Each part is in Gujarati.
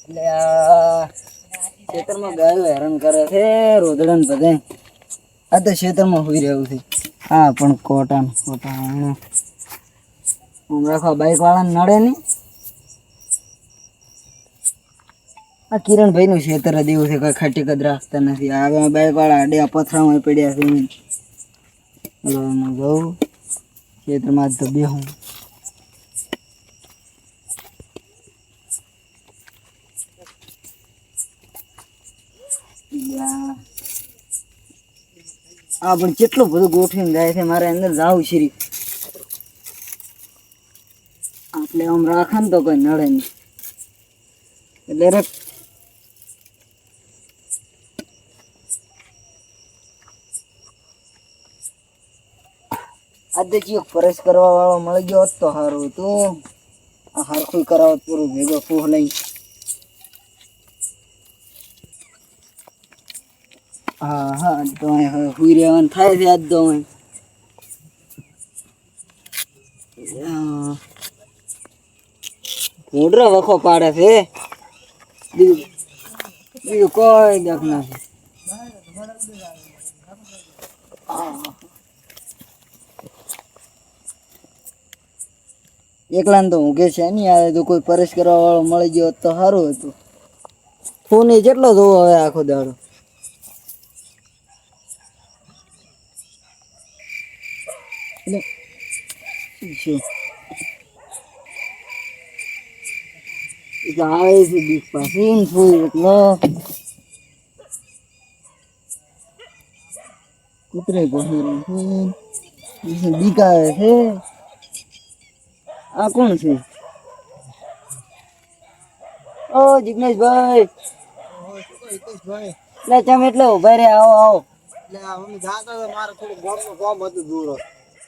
એટલે આ ખેતરમાં ગાયો હેરાન કરે છે રોદડા ને બધે. આ તો ખેતરમાં હોઈ રહ્યું છે. હા પણ કોટા રાખો બાઈક વાળાને નડે નહીં. આ કિરણભાઈ નું ખેતર જ એવું છે, કોઈ ખટી કદ રાખતા નથી. હવે બાઈક વાળા આડે પથરામાં પડ્યા છે. જવું ખેતરમાં જ તો બેહું. આ પણ કેટલું બધું ગોઠવીને જાય છે. મારે અંદર જાવું છે એટલે આમ રાખે ને તો કોઈ નડે નહીં. એટલે રે આજે ચીક ફરજ કરવા વાળો મળી ગયો હોત તો સારું હતું. આ હરખું કરાવત પૂરું ભેગો ફૂહ લઈ. હા હા તો હુઈ રહેવાનું થાય છે આજ તો. મોઢરો વખો પાડે છે. બીજું કોઈ દેખ નથી. એકલા તો ઊંઘે છે નહીં. આવે તો કોઈ પરેશ કરવા વાળો મળી ગયો તો સારું હતું. ફોન એ જેટલો જોવો હવે આખો દાડો. આવે છે બીક પાછી એટલે કૂતરે બીક આવે છે. આ કોણ છે? ઓ જિગ્નેશભાઈ, એટલે તમે એટલે ઉભા રે. આવો આવો.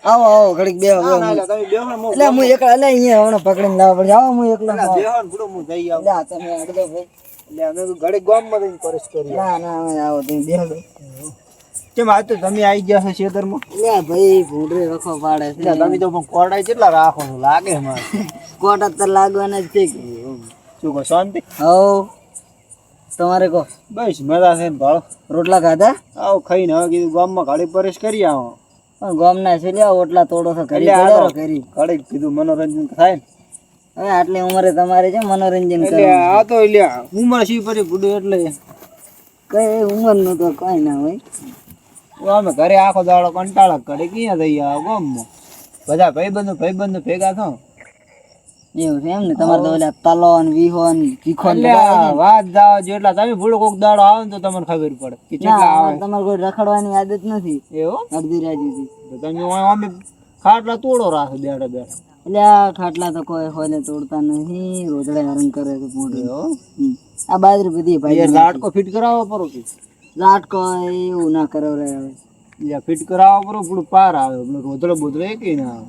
આવો આવો ઘડીક બે. એટલે હું એકલા એટલે અહીંયા હમણાં પકડીને લાવવા પડશે. આવો હું એકલા તમે આગળ ભાઈ. ઘડીક ગામમાં જઈને પરેશ કરી. ના ના આવો તમે બે. કેમ આજ તો તમે આવી ગયા છો ખેતરમાં? લે ભાઈ ભૂંડરે વખો પાડે છે. તમે તો પણ કોરડાઈ કેટલા રાખો છો લાગે મારે. કોટા તો લાગવાના જ છે. શું કહો શાંતિ? હવ તમારે કહો. બસ મજા છે ને ભાવ. રોટલા ખાધા? આવો ખાઈને હવે કીધું ગામમાં ઘડી પરેશ કરી આવો. પણ ગામના છે લ્યા ઓટલા તોડો છો કરી ઘડીક કીધું મનોરંજન થાય ને. હવે આટલી ઉંમરે તમારે છે મનોરંજન એટલે આ તો ઉંમર શી પરી બુડું એટલે કઈ ઉંમર નું તો કઈ ના હોય. અમે ઘરે આખો દાડો કંટાળા કરે ક્યાં જઈએ ગામમાં બધા ભાઈબંધો ભેગા થો. એવું છે એમ ને? તમારે તો ઓલા તલો ને વીહો ને ચીખો વાત જાવ જેટલા તમે ભૂલો કોક દાડો આવે ને તો તમને ખબર પડે કે કેટલા આવે. તમારે કોઈ રખડવાની આદત નથી એવું અડધી રાજી તો તમે અમે ખાટલા તોડો રાખો બેઠા બેઠા. એટલે આ ખાટલા તો કોઈ હોય ને તોડતા નહીં. રોજડે હરણ કરે છે મોઢું. આ બાજરી બધી ભાઈ લાટકો ફિટ કરાવવો પડો કે લાટકો એવું ના કરો રે. હવે ફિટ કરાવવો પડો પૂરું પાર આવે રોધડો બોધડો એક ના આવે.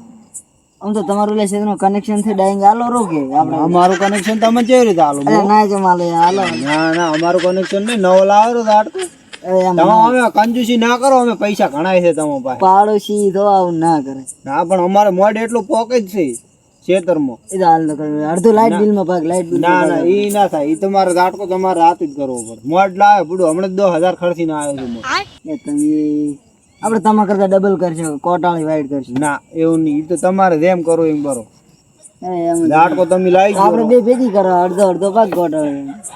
આમ તો તમારું લે ક્ષેત્રનું કનેક્શન થી ડાઈંગ આલો રો કે આપણે? અમારું કનેક્શન તમે કેવી રીતે આલો? ના જમાલે હાલો. ના અમારું કનેક્શન નહીં. નવો લાવો લાટકો. અમે કંજૂસી ના કરો. અમે પૈસા ઘણા છે તમારા પાસે. પાડોશી તો આવું ના કરે. ના પણ અમારે મોઢ એટલું પોકે જ છે ખેતરમાં. એ તો હાલ તો અડધું લાઈટ બિલ માં ભાગ લાઈટ બિલ. ના ના ઈ ના થાય. ઈ તમારે લાટકો તમારે રાત જ કરવો પડે. મોઢ લાવે પૂરું હમણાં 10,000 ખર્ચી ના આવ્યો છું. તમે આપણે તમારા કરતા ડબલ કરશો. કોટાળી વાઈટ કરશો. ના એવું નહીં. ઈ તો તમારે જેમ કરો એમ કરો. લાટકો તમે લાવી આપણે બે ભેગી કરો. અડધો અડધો ભાગ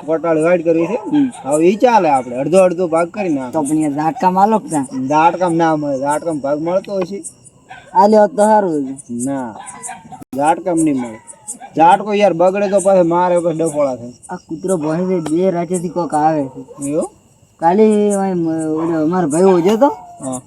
કોટાળી વાઈટ કરવી છે. હવે ઈ ચાલે. આપણે અડધો ભાગ કરી નાખો. તો પણ ઝાટકા માલો ઝાટકામ ના મળે. ઝાટકામ ભાગ મળતો હશે. આલ્યો તો સારું. ના ઝાટકામ નહીં મળે. ઝાટકો યાર બગડે તો પછી મારે પછી ડફોળા થાય. આ કૂતરો ભણે છે. બે રાજ્યથી કોક આવે છે. એવું કાલે મારો ભાઈ ઓજો તો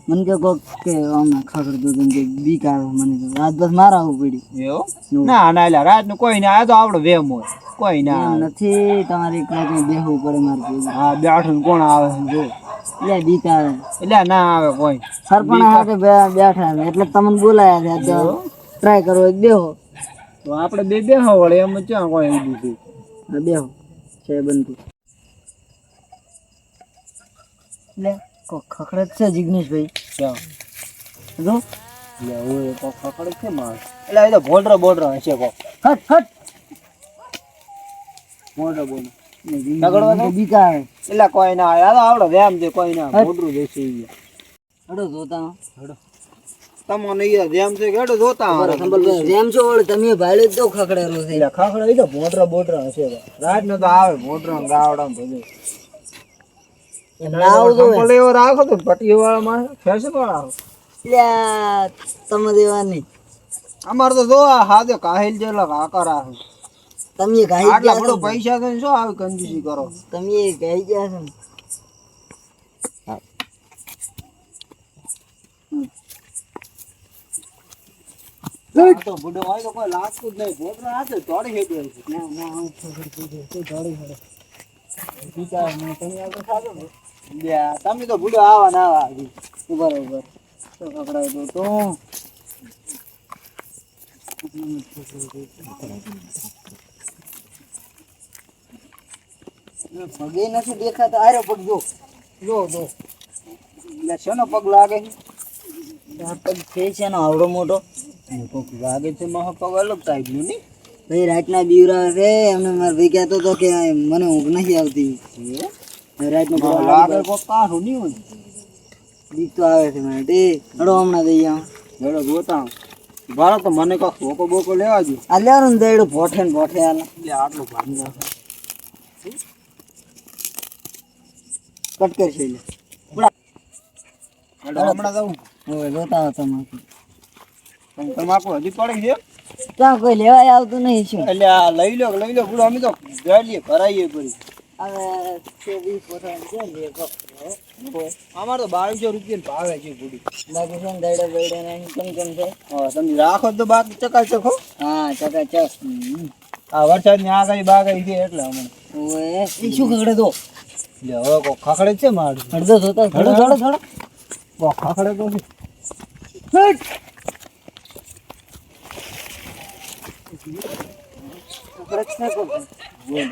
મને કે કોક કે હમણાં ખબર હતું કે બીક આવે મને તો રાત બસ મારા આવવું પડ્યું. એવું ના ના એટલે રાત નું કોઈ ના. આ તો આપડો વેમ હોય. કોઈ ના નથી. તમારે કઈ બેહવું પડે મારે. હા બેઠું કોણ આવે જો એટલે બીક આવે. એટલે ના આવે કોઈ. સરપંચ સાથે બેઠા એટલે તમને બોલાયા છે. ટ્રાય કરો બેહો તો આપડે બેહો વળે એમ ક્યાં કોઈ દીધું. બેહો છે બનતું. એટલે ખખડે છે જિગ્નેશભાઈ. ક્યાં જો ખખડે છે માર. એટલે એ તો બોર્ડર હશે કો. હટ હટ બોર્ડર બોલ. તગડવા દો. બીકા આવે. એટલે કોઈ ના આવે આવડો વ્યામ છે કોઈ ના મોટરું દેશે હડો જોતા તમને ઈ જેમ છે કે હેડો જોતા આવે. સંભલભાઈ જેમ છો વળે તમે ભાડે જ દો ખખડેલો છે. એટલે ખાખડા ઈ તો મોટરા બોટરા હશે રાત નો તો આવે મોટરા ગાવડા બધું એમ ના આવતો હોય. સંભળ એવો રાખો તો પટીઓ વાળા માં ફેશન વાળા આવે. લ્યા તમે દેવાની અમારે તો જો આ હાથે કાહેલ જેટલા કાકા રાખે તમે ગાઈ આટલા ગયા બધો છો. પૈસા થઈને શું આવી કંજૂસી કરો. તમે ગાઈ ગયા છો ને. આ તો બુડો હોય તો કોઈ લાગતું જ નહીં બોટરા હાથે તોડી હેડી આવી છે. ના ના હું ખબર પડી ગઈ દોડી હડે બીજા મને તમે આગળ ખાધો ને લ્યા, તમે તો બુડો આવા ના આવા હજી. બરોબર તો ખખડાઈ દો તો પગે નથી દેખાતા. આરો પગ જો જો જો એટલે શેનો પગ લાગે છે? આ પગ છે છે ને આવડો મોટો. પગ લાગે છે મહા પગ અલગ ટાઈપ નું નહીં. ભાઈ રાતના બીવરા છે એમને મારે ભાઈ કહેતો હતો કે મને ઊંઘ નથી આવતી. રાતનું મહા લાગે કોક કાઠું નહીં હોય. બીક તો આવે છે મને તે હડો હમણાં દઈ આવ. હેડો જોતા ભાડો તો મને કાંક બોકો બોકો લેવા દો. આ લેવાનું ને દઈડું ભોઠે ને ભોઠે હાલ એટલે આટલું ભાડી નાખે. કટ કરશે એટલે હેડો હમણાં જાઉં. હવે જોતા હો તમે તમાકુ હજી પડી છે. ત્યાં કોઈ લેવાય આવતું નહીં શું. એટલે આ લઈ લો બુડો અમે તો ગાડીએ ભરાઈએ પડી. હવે છે 20 પોઠાણ છે લે ગપ. અમારે તો 2200 રૂપિયા ભાવે છે બુડી. લાગે છે ને દઈડા બઈડા નહીં કેમ કેમ છે. હા તમે રાખો તો બાકી ચકાચક હો. હા ચકાચક. આ વરસાદની આગાહી બાગાહી છે એટલે હમણાં ઓએ એ શું ખગડે તો એટલે હવે કોક ખાખડે જ છે મારું. હડદો જોતા થોડો થોડો થોડો કોક ખાખડે તો છે. હટ ખગડે છે કો બોલ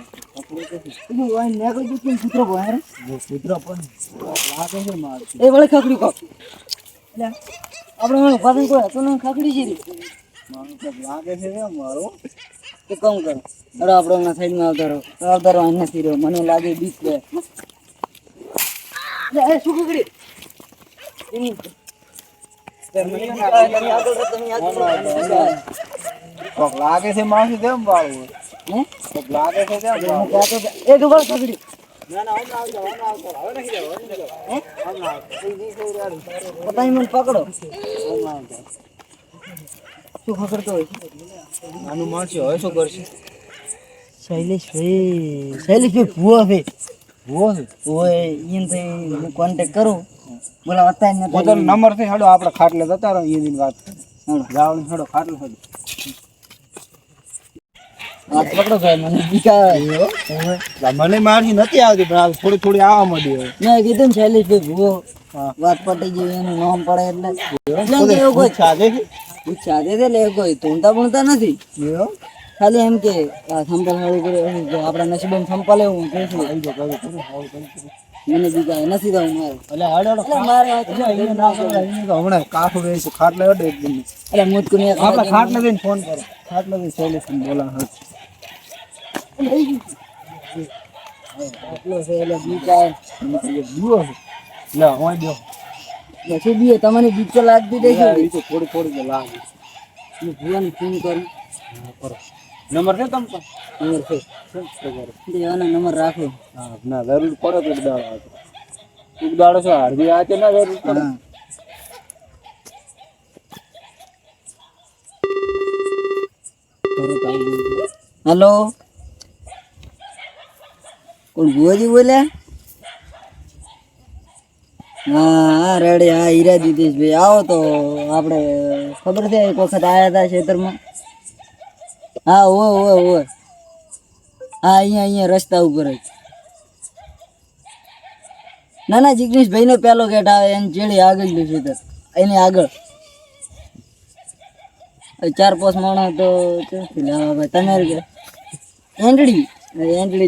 ખગડે તો છે તું વાય ને કોઈ દુખી સૂત્ર બહાર જો કૂતરા પણ લાગે છે મારું. એ વળે ખખડી કો લે આપણે મને પાછું કોઈ હતું ને ખખડી છે મારું તો લાગે છે ને મારું. તો કામ કરો અરે આપણે ના સાઈડમાં આવતા રહો નથી રહ્યો મને લાગે બીક લે એ શું ખગડી એની કોક લાગે છે મારું કેમ વાળું હે કોક લાગે છે કેમ વાળું. એ દુબાર ખગડી ના ના હમણાં આવી જાઓ, હમણાં આવજો. હવે નહીં જાઓ, હવે નહીં જાઓ. હમણાં આવજો. પતા મને પકડો શું ખગડતો હોય આનું માણસ હવે શું કરશે? શૈલેષભાઈ ભૂવો છે ભૂવો છે. ઓય ઈન થઈ હું કોન્ટેક્ટ કરું બોલા અત્યારે ને પોતાનો નંબર છે હેડો આપણે ખાટલે જતા રહો એની વાત હેડો. જાવણી હેડો ખાટલે હેડો. હાથ પકડો ભાઈ મને બીકા મને મારથી નથી આવતી પણ આ થોડી થોડી આવવા માંડી હવે. મેં કીધું ને શૈલેષભાઈ ભૂવો હા. વાત પટી ગઈ એનું નામ પડે એટલે પોતે એવું કોઈ સાદે છે. ઈચ્છા દે લે કોઈ ધૂણતા ભૂણતા નથી ખાલી એમ કે આ સંપલ હારું કરે આપણા નસીબમાં સંપલ એવું કે છે મને બીજા નથી દઉં મારે એટલે હેડો હેડો. એટલે મારે એટલે અહીંયા ના કરે, અહીંયા તો હમણાં કાઠું રહે છે ખાટલે હેડો એકદમ. અરે મુજકો ને આપણે ખાટલે જઈને ફોન કરો. ખાટલે જઈને શૈલેષને બોલાવો. આટલો છે એટલે બીજા જુઓ છે. લે હોય દો. પછી બી તમને બીક તો લાગતી દેખે એ તો થોડી થોડી તો લાગે. ભુવાને ફોન કરી નંબર છે તમ પાસે? નંબર છે એનો નંબર રાખો હા ના જરૂર પડે તો ઉડાડો આવે. ઉડાડો છો હળવી આ છે ના જરૂર પડે. હા હેલો કોણ ભુવાજી બોલ્યા હા રેડી હા હીરા દીધેશભાઈ આવો તો આપણે ખબર છે એક વખત આવ્યા હતા ખેતરમાં હા ઓય હા અહીંયા રસ્તા ઉપર જ ના ના જિગ્નેશભાઈ નો પેલો ગેટ આવે એની ચેડી આગળ નું ખેતર એની આગળ 4-5 માણસ તો તમારે કે એન્ટ્રી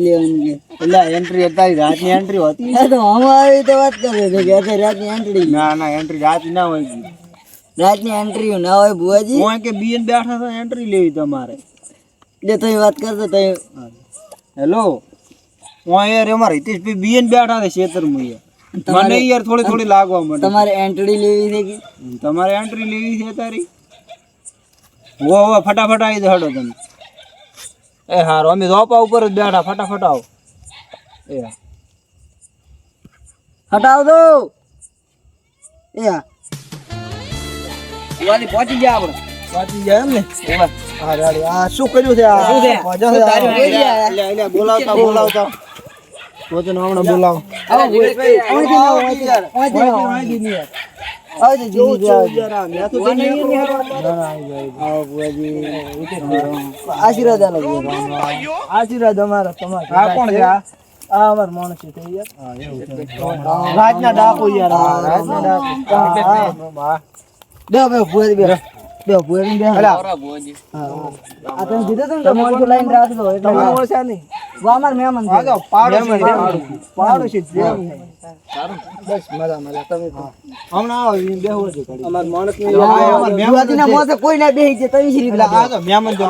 લેવાની છે એટલે એન્ટ્રી અત્યારે રાતની એન્ટ્રી હતી. હા તો હું આવી તો વાત કરે છે કે અત્યારે રાતની એન્ટ્રી ના ના એન્ટ્રી રાતની ના હોય. રાતની એન્ટ્રી ના હોય ભુવાજી હું કે બીએન બેઠા તો એન્ટ્રી લેવી તમારે. એટલે તમે વાત કરતો તો હેલો ઓય યાર અમાર હિતેશભાઈ બીએન બેઠા છે ખેતરમાં યાર મને યાર થોડી થોડી લાગવા માંડી તમારે એન્ટ્રી લેવી છે કે તમારે એન્ટ્રી લેવી છે તારી વો ફટાફટ આવી દો તમે એ હારો અમે રોપા ઉપર જ બેઠા ફટાફટ આવો એ હા. હટાવ દો એ હા વાલી પહોંચી ગયા આપણે વાંચી જાય એમ ને ઓવા. હા રાડી આ શું કર્યું છે આ શું છે? ભજન છે તારી આ. વેલી આ. લે લે બોલાવતા બોલાવતા ભજન હમણાં બોલાવો આવો ભૂપતભાઈ, અહીંથી ના આવો, અહીંથી ના આવો, અહીંથી ના આવો, અહીંથી નહીં આવો. આવો છે, જીજી ભાઈ, આવો છે. આવો ભુવાજી. આશીર્વાદ આલો ભુવાજી. આશીર્વાદ અમારા તમારા આ કોણ છે આ અમાર માણસ છે યાર રાજના ડાકો યાર રાજના ડાકો બેહો બેહો ભુવાજી બેહો. બેહો ભુવાજી બેહો. હા. આ તમે કીધું હતું ને કે મોણસો લાઈન રાખજો એટલે ઓળખ્યા નહીં વા અમાર મહેમાન છે. આગળ પાડોશી પ્રેમ છે બસ મજા મજા તમે હમણાં આવો ઈ બેહો છે ઘડી અમાર માણસ ની ભુવાજીના મોસે કોઈ ના બેહી છે તમે શી રીતે આ તો મહેમાન જો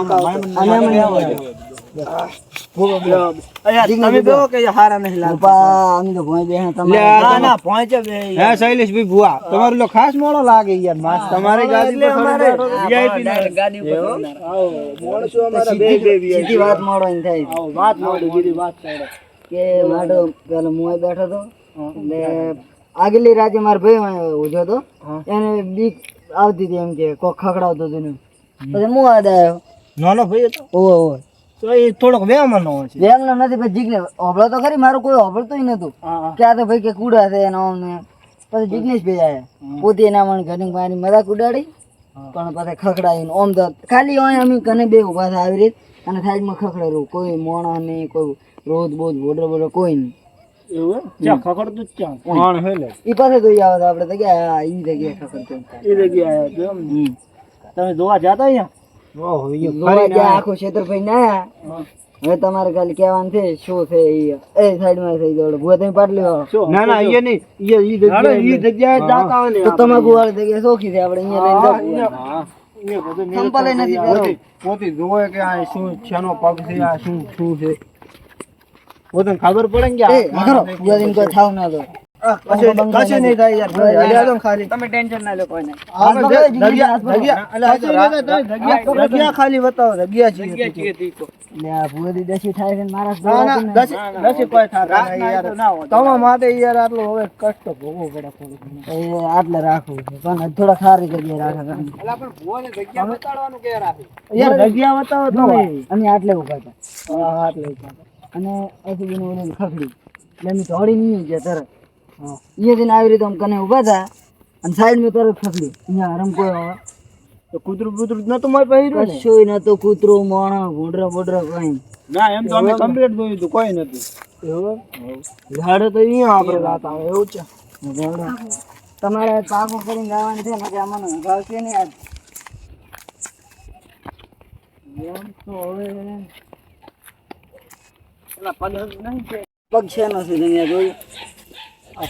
તમે બેહો કે હારા નહીં લાગતા ઉપા અમે તો ભોય બેહે તમારે ના ના પહોંચે બે હે શૈલેષભાઈ ભુવા તમારો લો ખાસ મોળો લાગે યાર માસ તમારી ગાડી પર અમારે વીઆઈપી ના ગાડી પર આવો મોણસો અમારા બે સીધી વાત મોડવાની થાય આવો વાત મોડી બીજી વાત કરે કે મારો પેલો મુઆ બેઠો તો એટલે આગલી રાતે મારો ભાઈ ઉજો તો એને બીક આવતી હતી એમ કે કોક ખખડાવતો હતો ને પછી હું આદ આવ્યો નાનો ભાઈ હતો ઓવે ઓવે તો એ થોડોક વેમનો છે એમનો નથી પછી જીગ્ને હોભળો તો ખરી મારું કોઈ હોભળતું નતું કે આ તો ભાઈ કે કુડા છે એનો અમને પછી જિગ્નેશ ભાઈ આવ્યા પોતે એના મને ઘણી મારી મજાક ઉડાડી પણ પછી ખખડાવીને ઓમ તો ખાલી અહીં અમે કને બે ઉભા થાય આવી રીત અને સાઈડમાં ખખડેલું કોઈ મોણા નહીં કોઈ રોજ બોજ બોડર બોડર કોઈ નહીં એવું ચા ખખડતું ચા કોણ હે લે ઈ પાસે તો આવે તો આપણે તો કે આ ઈ જગ્યાએ ખખડતું એ જગ્યાએ જો તમે જોવા જાતા અહીંયા ઓહો ઈ આખું ક્ષેત્રભાઈ ના આયા. હવે તમારે ખાલી કહેવાનું છે શું છે ઈ એ સાઈડમાં થઈ ગયો ભૂવા તમે પાટલી વાળો ના ના ઈ નહીં ઈ જગ્યાએ જાતા હોય ને તો તમાકુ વાળી જગ્યાએ શોખી છે આપણે અહીંયા લઈને સંપલે નથી પહેરો. પોતે જોવે કે આ શું છેનો પગ છે આ શું શું છે પોતે ખબર પડે ને કે એ કરો ભૂવાજીને કોઈ થાવ ના દો કશું નહીં થાય યાર હલ્યા દો ખાલી તમે ટેન્શન ના લો કોઈને જગ્યા ખાલી બતાવો જગ્યા છે લે આ ભૂવાજી દસી થાય છે ને મારા દસી કોઈ થાતા નહીં યાર તમારા માટે યાર આટલું હવે કષ્ટ ભોગવવું પડે થોડું એ આટલે રાખવું છે પણ થોડા સારી જગ્યાએ રાખે યાર જગ્યા બતાવો તમે અમે આટલે ઉભા હતા આટલે અને એથી બીને ઓલી ખખડી એટલે અમે દોડી નહીં ગયા તરત અહીંયાથી આવી રીતે આમ કને ઉભા હતા અને સાઈડમાં તરત ખખડી અહીંયા આરામ કોઈ હવે તો કૂતરું કૂતરું નતું મારે પહેર્યું ને કશું નતું કૂતરું મોણા ભૂંડરા બોડરા કઈ ના એમ તો અમે કમ્પ્લીટ જોયું હતું કોઈ નથી એવું ઝાડે તો અહીંયા આપણે રાત આવે એવું છે તમારે પાકો કરીને ગાવાની છે ને કે અમને ગાવશે નહીં આજ એમ તો હવે પગ છે નથી દુનિયા જોયું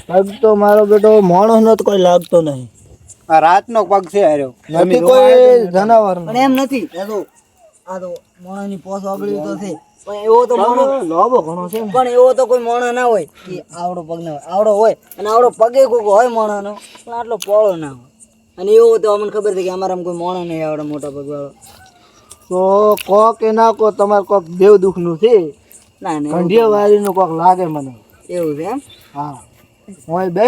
પગ તો મારો બેટો માણસ નો તો કોઈ લાગતો નહીં આ રાતનો પગ છે હાર્યો નથી કોઈ જનાવર પણ એમ નથી આ તો મોણાની પોસ ઓગળી તો છે પણ એવો તો મોણો લોબો ઘણો છે પણ એવો તો કોઈ મોણો ના હોય કે આવડો પગ ના હોય આવડો હોય અને આવડો પગે કોક હોય મોણાનો પણ આટલો પોળો ના હોય અને એવો તો અમને ખબર છે કે અમારામાં કોઈ મોણો નહીં આવડો મોટો પગ વાળો તો કોક એ ના કો તમારે કોક દેવ દુઃખ નું છે ના ના કંઢિયા વાળી નું કોક લાગે મને એવું છે એમ હા હોય બે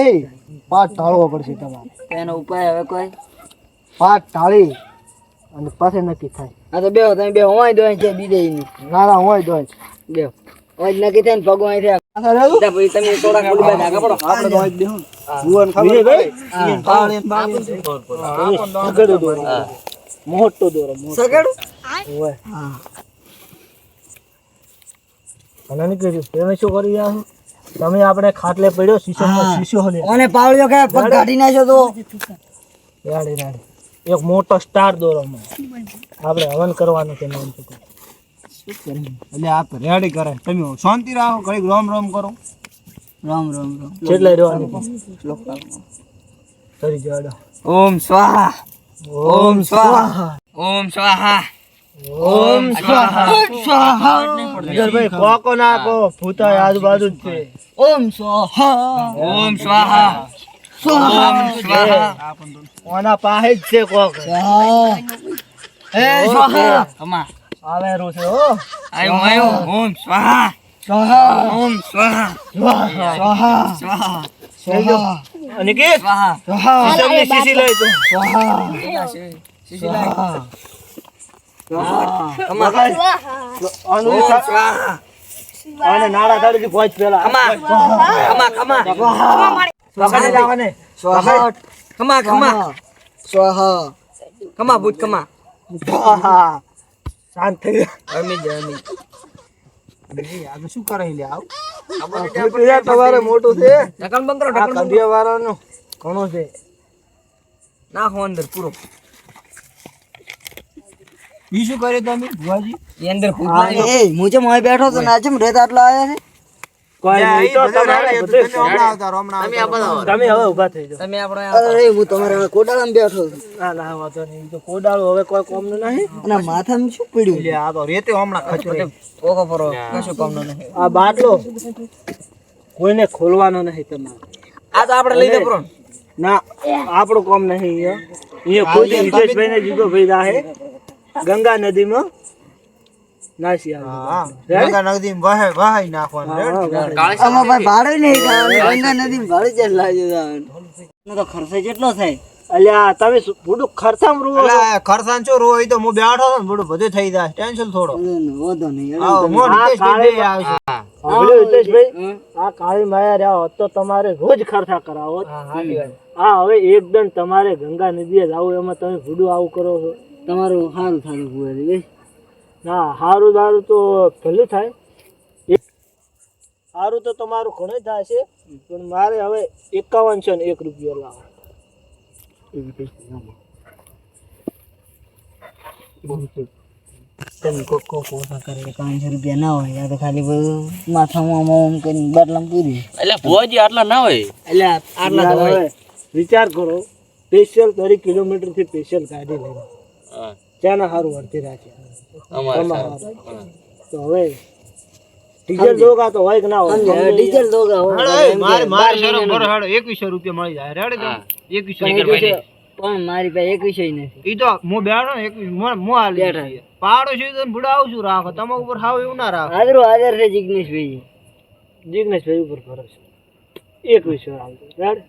પાટ ઢાળવો પડશે તમારે તો એનો ઉપાય હવે કોઈ પાટ ઢાળી અને પાસે નક્કી થાય આ તો બેહો તમે બેહો હોય દોય છે બીજે નહીં નાના હોય દોય બેહો હોય જ નક્કી થાય ને પગ હોય થાય પછી તમે થોડા ખોલી બાદ આગળ પડો આપણે તો હોય દેહું ભુવન ખબર ભાઈ પાણી મોટો દોરો સગડું હોય હા અને નીકળ્યું તમે શું કરી રહ્યા છો તમે આપણે ખાટલે પડ્યો શીશો હલે ઓને પાવળિયો કે પગ કાઢી નાખ્યો તો રાડે રાડે એક મોટો સ્ટાર દોરો આપણે હવન કરવાનું છે નામ શું એટલે આપ રેડી કરે તમે શાંતિ રાખો ઘડીક રોમ રોમ કરો રામ રામ રામ કેટલે રહેવાની કરી જાડો ઓમ સ્વાહા ઓમ સ્વાહા ઓમ સ્વાહા ઓમ સ્વાહા ભાઈ કોકો નાખો ભૂતા આજુબાજુ જ છે ઓમ સ્વાહા ઓમ સ્વાહા ઓમ સ્વાહા ઓના પાસે જ છે કોક સ્વાહા હે સ્વાહા કમા આવેરું છે હો આયો ઓમ સ્વાહા સ્વાહા ઓમ સ્વાહા સ્વાહા સ્વાહા સ્વાહા અનિકેત સ્વાહા સ્વાહા સીસમની સીસી લઈ તું સ્વાહા કમા આનું ઓમ સ્વાહા આને નાડા કાઢી પહોંચ પેલા કમા કમા વખાણે લાવવાને સ્વાહા કમા કમા સ્વાહા કમા ભૂત કમા સ્વાહા શાંત થઈ જા અમી જ અમી આ શું કરે લે આવ તમારે મોટું છે ઢકલ બંધ કરો આ ઢકલ બંધ કંડિયા વાળાનું ઘણું છે નાખો અંદર પૂરો ઈ શું કરે તમે ભુવાજી એ અંદર ભૂત હા, એ હું જેમ અહીં બેઠો તો ના જેમ રેત આટલા આયા છે કોઈ નહીં તો તમારે તમે આ બધા તમે હવે ઊભા થઈ જાઓ તમે આપણે અરે હું તમારા કોડાળામાં બેઠો છું ના ના વાંધો નહીં ઈ તો કોડાળું હવે કોઈ કોમનું નહીં અને માથામાં શું પડ્યું લે આ તો રેતે હમણાં ખચરે ઓકો પરો કશું કામ નહીં આ બાટલો કોઈને ખોલવાનો નહીં તમારે આ તો આપણે લઈ લે પૂરો ના આપણું કામ નહીં અહીંયા ખુદ હિતેશભાઈ ને જીગો ભાઈ જાહે ગંગા નદીમાં નાસી આવે ગંગા નદીમાં વહાઈ નાખવાનું આમાં ભાઈ ભાડે નહીં જવાનું ગંગા નદીમાં ભાડે જ લાગ્યું જવાનું તો ખર્ચો કેટલો થાય અલ્યા તમે બધું ખર્ચામ રૂવો ખર્ચામ છો રૂવો તો હું બેઠો છું બધું બધું થઈ જાય ટેન્શન થોડો વધો નહીં હિતેશભાઈ આ કાળી માયા રહ્યા હોત તો તમારે રોજ ખર્ચા કરાવો હા હવે એકદમ તમારે ગંગા નદીએ જાવું એમાં તમે ભૂડું આવું કરો છો તમારું સારું થાતું ભુવાજી ના સારું દારું તો ભલું થાય સારું તો તમારું ઘણું થાય છે પણ મારે હવે 51 ને 1 રૂપિયો લાવો તમે કોકો પોતા કરે 500 રૂપિયા ના હોય આ તો ખાલી બધું માથામાં આમ કરીને બાટલામાં પૂરી એટલે ભોજી આટલા ના હોય એટલે આટલા તો હોય વિચાર કરો સ્પેશિયલ 30 કિલોમીટર થી સ્પેશિયલ ગાડી લઈને ચાના સારું વર્તી રાખે તો હવે ડીઝલ દોગા તો હોય કે ના હોય ડીઝલ દોગા હોય મારે શરમ ભરો હાડો 2100 રૂપિયા મળી જાય રેડે તો 2100 પણ મારી પાસે 21 નથી ઈ તો હું બેઠો ને 21 મો હાલ પાડો છું તો બુડાવું છું રાખો તમારા ઉપર હાવ એવું ના રાખો હાજર છે જિગ્નેશભાઈ ઉપર ભરોસો 2100 આવજો રેડ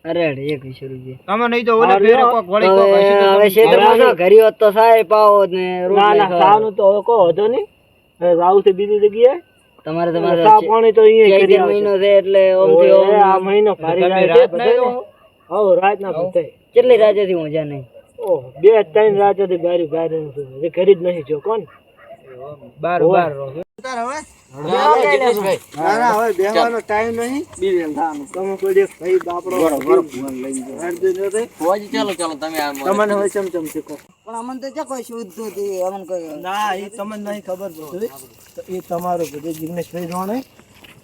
અરે 21 રૂપિયા તમે નહીં તો ઓલા ફેરે કોક વળી કોક હશે તો હવે ક્ષેત્રમાં જો ઘરી હોત તો સાહેબ પાવો ને ના ના સાનું તો હવે કો હતો નહીં હવે જાવું છે બીજી જગ્યાએ તમારે સા પાણી તો અહીંયા કરી મહિનો છે એટલે ઓમથી ઓમ આ મહિનો ભારી જાય છે બધાય હો રાત ના બધાય કેટલી રાતેથી મજા નહીં ઓહ 2-3 રાતથી બારી બારી છે ઘરે જ નહીં જો કોણ બાર બાર ઉતાર હવે ના ના હવે બેહવાનો ટાઈમ નહીં બીજે થાનું તમે કોઈ દેખ ભાઈ બાપડો ફોન લઈ જાઓ ભોજી ચાલો ચાલો તમે આ તમને હવે ચમચમ શીખો પણ અમને તો ક્યાં કોઈ શુદ્ધ હતી અમને કોઈ ના એ તમને નહીં ખબર પડતી તો એ તમારું બધું જિગ્નેશભાઈ જોણે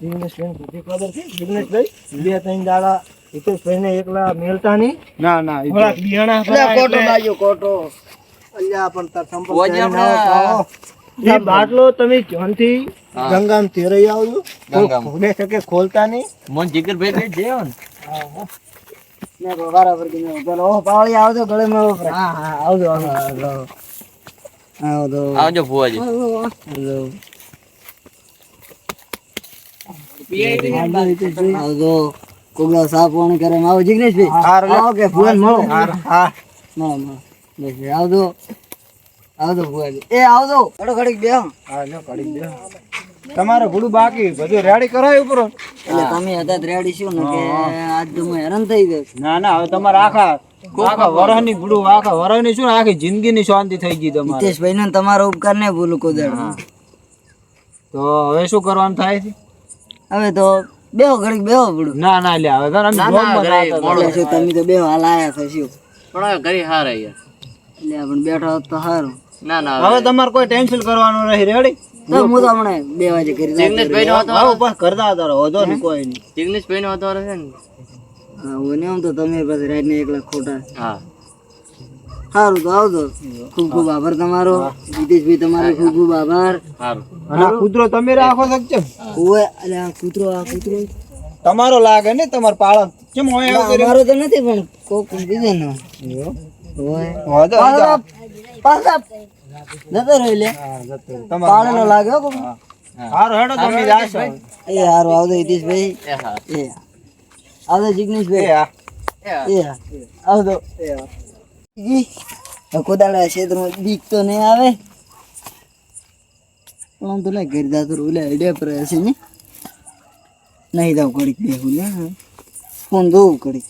જિગ્નેશભાઈ બધી ખબર છે જિગ્નેશભાઈ 2-3 દાડા હિતેશભાઈ ને એકલા મેલતા નહીં ના ના થોડાક બિયાણા કોટો લાગ્યો કોટો અલ્યા પણ તાર સંપર્ક એ બાટલો તમે ધ્યાનથી ગંગામ તેરાઈ આવજો ખોલે શકે ખોલતા નહીં મોન જીગર ભાઈ બે જેવો ને ને બરાબર કે પેલો પાવળી આવજો ગળે માં હા હા આવજો આવજો આવજો ભુવાજી આવજો કોગળા સાફ પાણી કરે આવો જિગ્નેશભાઈ આવો કે ભુવન મળો હા મળો બસ આવજો આવજો ભુવાજી એ આવજો ઘડો ઘડીક બેહો હા લો કડી દે તમારે ગુડું બાકી બધું રેડી કરાય ઉપર એટલે તમે હતા રેડી શું ને કે આજ તો હું હેરાન થઈ ગયો ના ના હવે તમારે આખા વરહની ગુડું આખા વરહની શું આખી જિંદગીની શાંતિ થઈ ગઈ તમારે હિતેશભાઈ ને તમારો ઉપકાર ને ભૂલું કોદાડ તો હવે શું કરવાનું થાય છે હવે તો બેહો ઘડીક બેહો પડું ના ના લે હવે તમે શું તમે તો બેહો હાલ આયા છો શું પણ હવે ઘરે હારે યાર એટલે આપણે બેઠા હોત તો સારું ના ના હવે તમારે કોઈ ટેન્શન કરવાનું નહીં રેડી તો હું તો હમણાં 2 વાગે કરી જિગ્નેશભાઈ નો હતો આવો બસ કરતા હતા હોતો ને કોઈ નહીં જિગ્નેશભાઈ નો હતો છે ને હા ઓને આમ તો તમે પછી રાત ને એકલા ખોટા હા સારું તો આવજો. ખૂબ ખૂબ આભાર તમારો. જીતેશભાઈ તમારો ખૂબ ખૂબ આભાર. સારું. અને આ કૂતરો તમે રાખો છો કેમ? ઓય અલે આ કૂતરો તમારો લાગે ને તમાર પાળક કેમ હોય એવું કર્યું? મારો તો નથી પણ કોક બીજે નો ઓય વાંધો નહીં. પાછા જતો રહ્યો લે. તમારો પાળેલો લાગે હો કોક. હારું હેડો તમે જાશો. એ હારું આવજો હિતેશભાઈ. એ હા. એ આવજો જિગ્નેશભાઈ. એ હા. એ આવજો. ઈ કોદાળા ક્ષેત્રમાં બીક તો નહીં આવે પણ આમ તો લે ઘર દાતો ઓલા હેડે પર હશે ને નહીં જાવ ઘડીક બેહું લે ફોન જોવું ઘડીક.